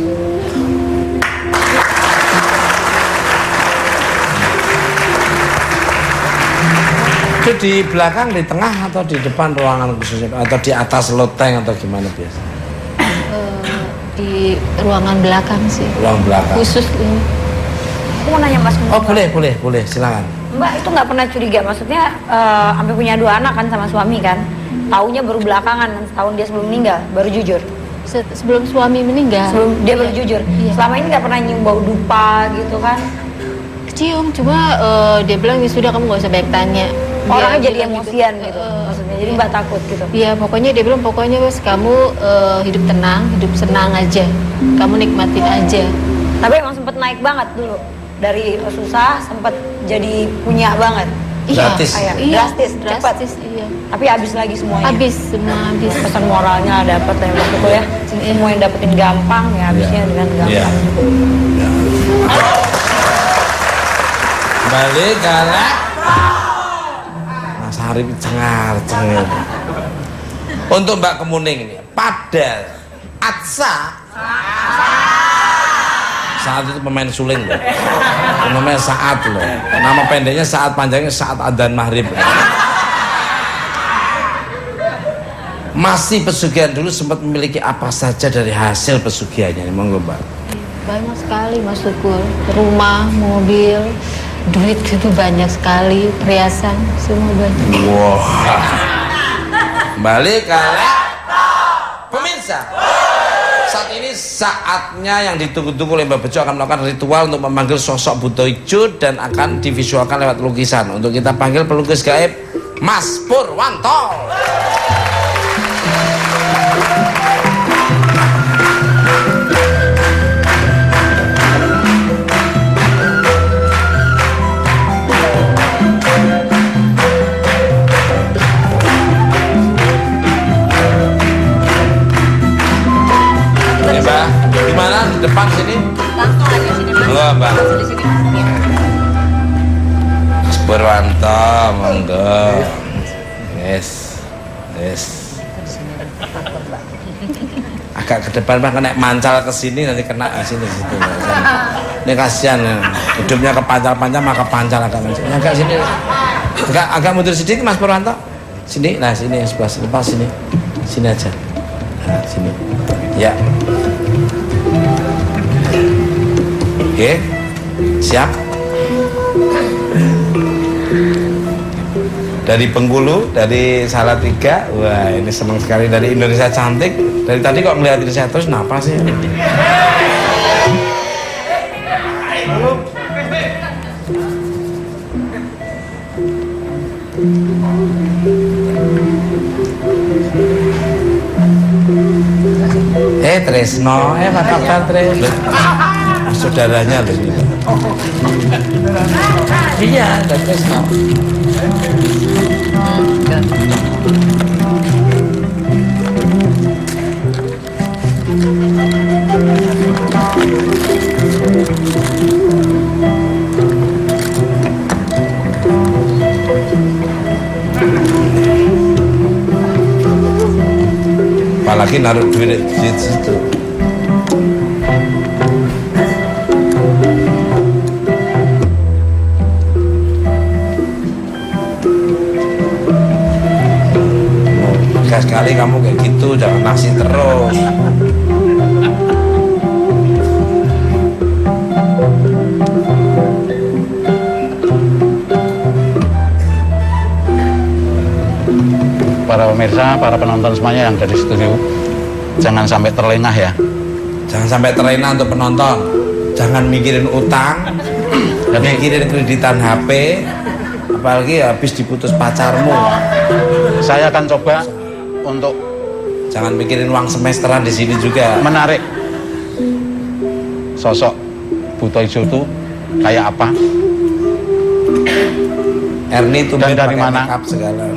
Itu di belakang, di tengah, atau di depan ruangan khususnya, atau di atas loteng, atau gimana biasa? Di ruangan belakang sih. Ruang belakang. Khusus ini. Aku mau nanya Mas. Oh boleh, silakan. Mbak itu nggak pernah curiga, maksudnya sampai punya 2 anak kan sama suami kan? Taunya baru belakangan, setahun dia sebelum meninggal, baru jujur. Sebelum suami meninggal. Sebelum dia baru jujur. Iya. Selama ini nggak pernah nyium bau dupa gitu kan? Kecium, cuma dia bilang ya sudah kamu gak usah banyak tanya. Orangnya Dia jadi bilang emosian gitu, maksudnya. Jadi Mbak takut gitu. Iya, pokoknya dia bilang pokoknya wes kamu hidup tenang, hidup senang aja. Kamu nikmatin aja. Tapi emang sempet naik banget dulu. Dari susah sempet jadi punya banget. Gratis. Iya, Drastis, cepat. Iya. Tapi habis lagi semuanya. Habis, semua habis. Pesan moralnya dapat ya maksudku ya. Semua yang dapetin gampang ya habisnya dengan gampang. Balik galak. Mas Arif cengar-cengir. Untuk Mbak Kemuning ini, Padel, Atsa. Saat itu pemain suling loh. Namanya Saat loh. Nama pendeknya Saat, panjangnya Saat Adzan Maghrib. Masih pesugihan dulu sempat memiliki apa saja dari hasil pesugihannya? Monggo Mbak. Banyak sekali Mas Tukul. Rumah, mobil, duit itu banyak sekali, perhiasan, semua banyak. Wah. Balik galak. Pemirsa, saat ini saatnya yang ditunggu-tunggu oleh Mbak Bejo akan melakukan ritual untuk memanggil sosok Buto Ijo dan akan divisualkan lewat lukisan. Untuk kita panggil pelukis gaib Mas Purwanto. Mbak, gimana di depan sini? Langsung aja sini, Mas. Monggo, Mbak. Langsung di sini. Iya. Purwanto, monggo. Yes. Agak ke depan Pak, kena mancal ke sini nanti kena ke sini gitu. Ini kasihan ya. Hidupnya kepancal-pancal maka pancal agak mancal. Agak sini. Agak mundur sedikit Mas Purwanto. Sini, nah sini sebelah lepas sini. Sini aja. Nah, sini. Ya. Oke. Siap. Dari Bengkulu, dari Salatiga. Wah, ini senang sekali dari Indonesia Cantik. Dari tadi kok ngeliatin saya terus, kenapa sih? Tresno, apa kabar Tres? Saudaranya loh ini. Iya, ada Tresno. Apalagi naruh duit di situ. Sekali kamu kayak gitu, jangan nasi terus. Para pemirsa, para penonton semuanya yang dari studio, jangan sampai terlengah ya. Jangan sampai terlena untuk penonton. Jangan mikirin utang, mikirin kreditan HP, apalagi habis diputus pacarmu. Saya akan coba untuk jangan mikirin uang semesteran di sini juga. Menarik sosok Buto Ijo itu kayak apa? Erni tuh dan dari mana? Makeup segala.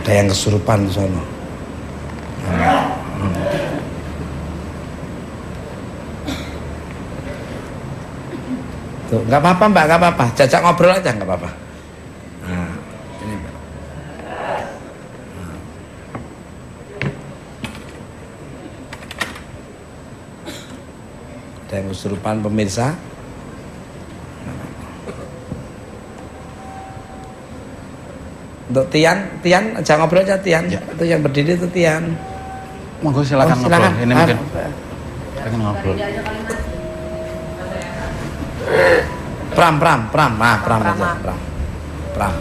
Ada yang kesurupan di sana. Tuh, nggak apa-apa Mbak, nggak apa-apa. Jajak ngobrol aja, nggak apa-apa. Nah, ini Mbak. Ada yang kesurupan pemirsa. Untuk Tian aja ngobrol aja Tian. Ya. Itu yang berdiri itu Tian. Monggo silakan ngobrol. Ini mungkin silakan ngobrol. Pram aja, Pram.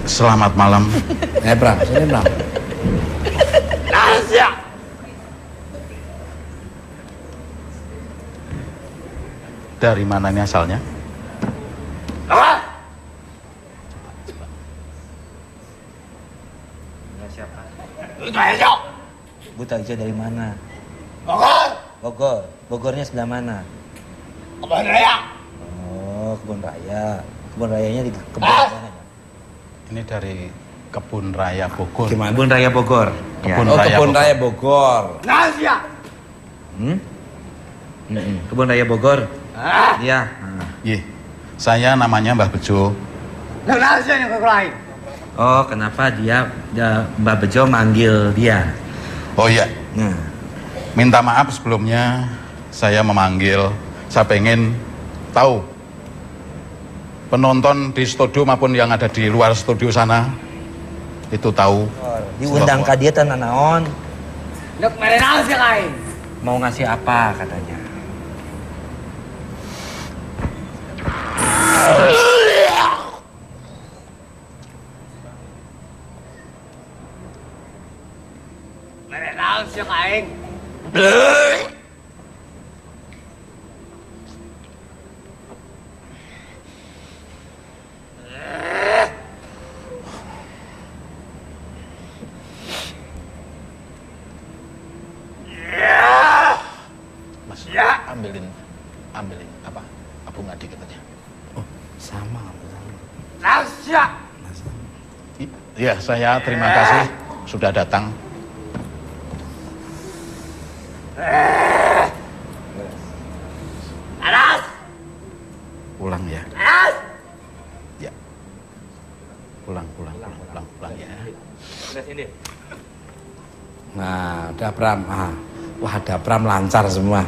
Selamat malam. Pram, sini Pram. Nasya. Dari mana ini asalnya? Buto Ijo dari mana? Bogor. Bogor. Bogornya sebelah mana? Kebun Raya. Oh, Kebun Raya. Kebun Rayanya di kebun mana? Ini dari Kebun Raya Bogor. Gimana? Kebun Raya Bogor. Kebun Raya Bogor. Nasya. Kebun Raya Bogor. Iya. Iya. Saya namanya Mbah Bejo. Nasya yang lain. Oh, kenapa dia Mbak Bejo manggil dia? Oh iya. Nah. Minta maaf sebelumnya saya memanggil. Saya pengen tahu. Penonton di studio maupun yang ada di luar studio sana itu tahu. Diundang ke dia tanah naon. Nuk merenang sih kain. Mau ngasih apa katanya? Merenang sih kain. Mas, ambilin apa? Abung adik katanya. Oh, sama. Nasya. Iya, saya terima kasih sudah datang. Anas. Pulang ya. Anas. Ya. Pulang ya. Nah, ada Pram. Wah, ada Pram lancar semua.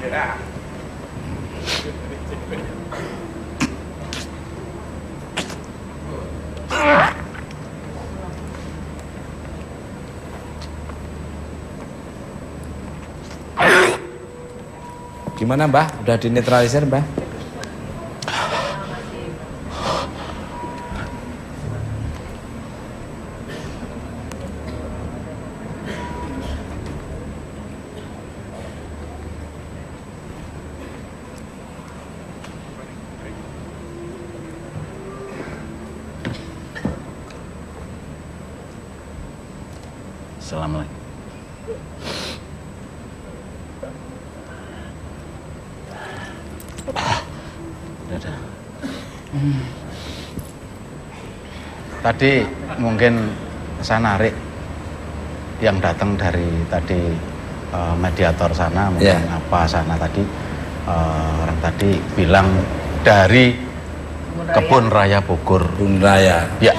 Gimana Mbah? Udah dinetralisir Mbah? Assalamualaikum. Tadi mungkin saya narik yang datang dari tadi mediator sana, mungkin apa sana tadi orang tadi bilang dari Kebun Raya Bogor. Kebun Raya. Ya.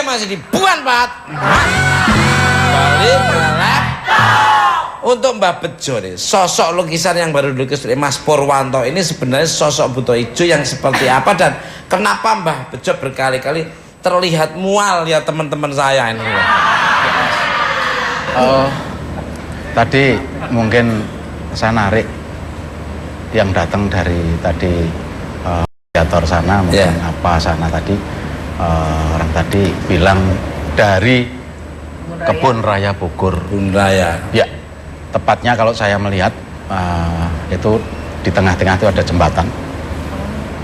Masih di Buan Pat. Balik ke laptop. Untuk Mbah Bejo nih, sosok lukisan yang baru dilukis oleh Mas Purwanto ini sebenarnya sosok buto ijo yang seperti apa dan kenapa Mbah Bejo berkali-kali terlihat mual ya teman-teman saya ini? Tadi mungkin saya narik yang datang dari tadi mediator sana, mungkin apa sana tadi. Orang tadi bilang dari Kebun Raya Bogor. Kebun Raya. Ya, tepatnya kalau saya melihat itu di tengah-tengah itu ada jembatan.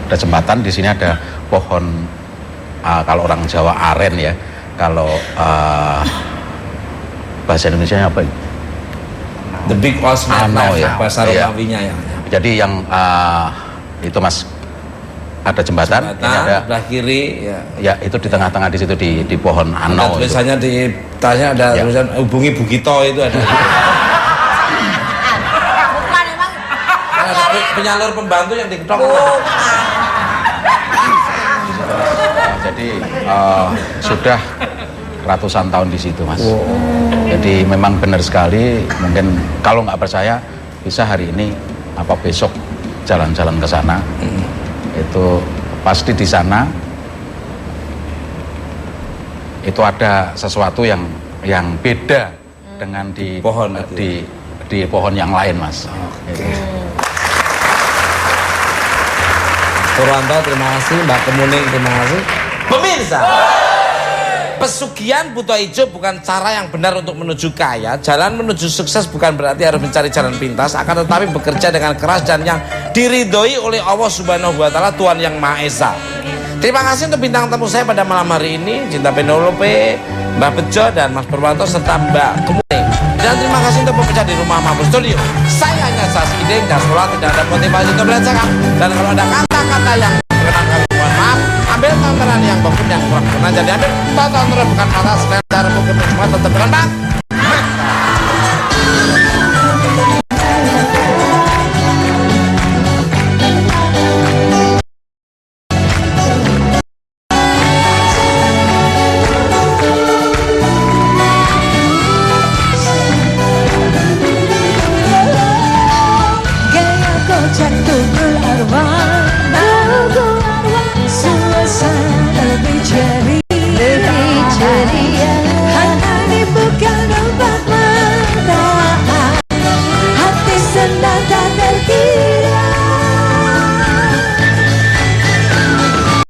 Ada jembatan, di sini ada pohon kalau orang Jawa aren ya. Kalau bahasa Indonesia apa? The Big Osman ya, bahasa Romawinya ya. Jadi yang itu Mas, ada jembatan, ini ada sebelah kiri ya itu di tengah-tengah di situ di pohon Ada anau. tulisannya di tasnya ada tulisan hubungi Bugito itu ada. Bukan emang. Ada penyalur pembantu yang diketok. Jadi sudah ratusan tahun di situ Mas. Jadi memang benar sekali. Mungkin kalau nggak percaya bisa hari ini apa besok jalan-jalan ke sana. Itu pasti di sana itu ada sesuatu yang beda dengan di pohon di pohon yang lain Mas. Purwanto terima kasih, Mbak Kemuning terima kasih. Pemirsa, pesugihan buto ijo bukan cara yang benar untuk menuju kaya. Jalan menuju sukses bukan berarti harus mencari jalan pintas, akan tetapi bekerja dengan keras dan yang diridhoi oleh Allah Subhanahu wa Ta'ala, Tuhan yang Maha Esa. Terima kasih untuk bintang tamu saya pada malam hari ini, Cinta Penelope, Mbah Bejo dan Mas Purwanto serta Mbak Kemuning. Dan terima kasih untuk pekerja di Rumah Mabur Studio. Saya hanya Saski dan sekolah tidak ada motivasi untuk belajar. Dan kalau ada kata-kata yang berkenan kami mohon maaf. Ambil tontonan yang bagus yang kurang berkenan jadi ambil tonton terus bukan mata selain cara mungkin semua tetap berkenan.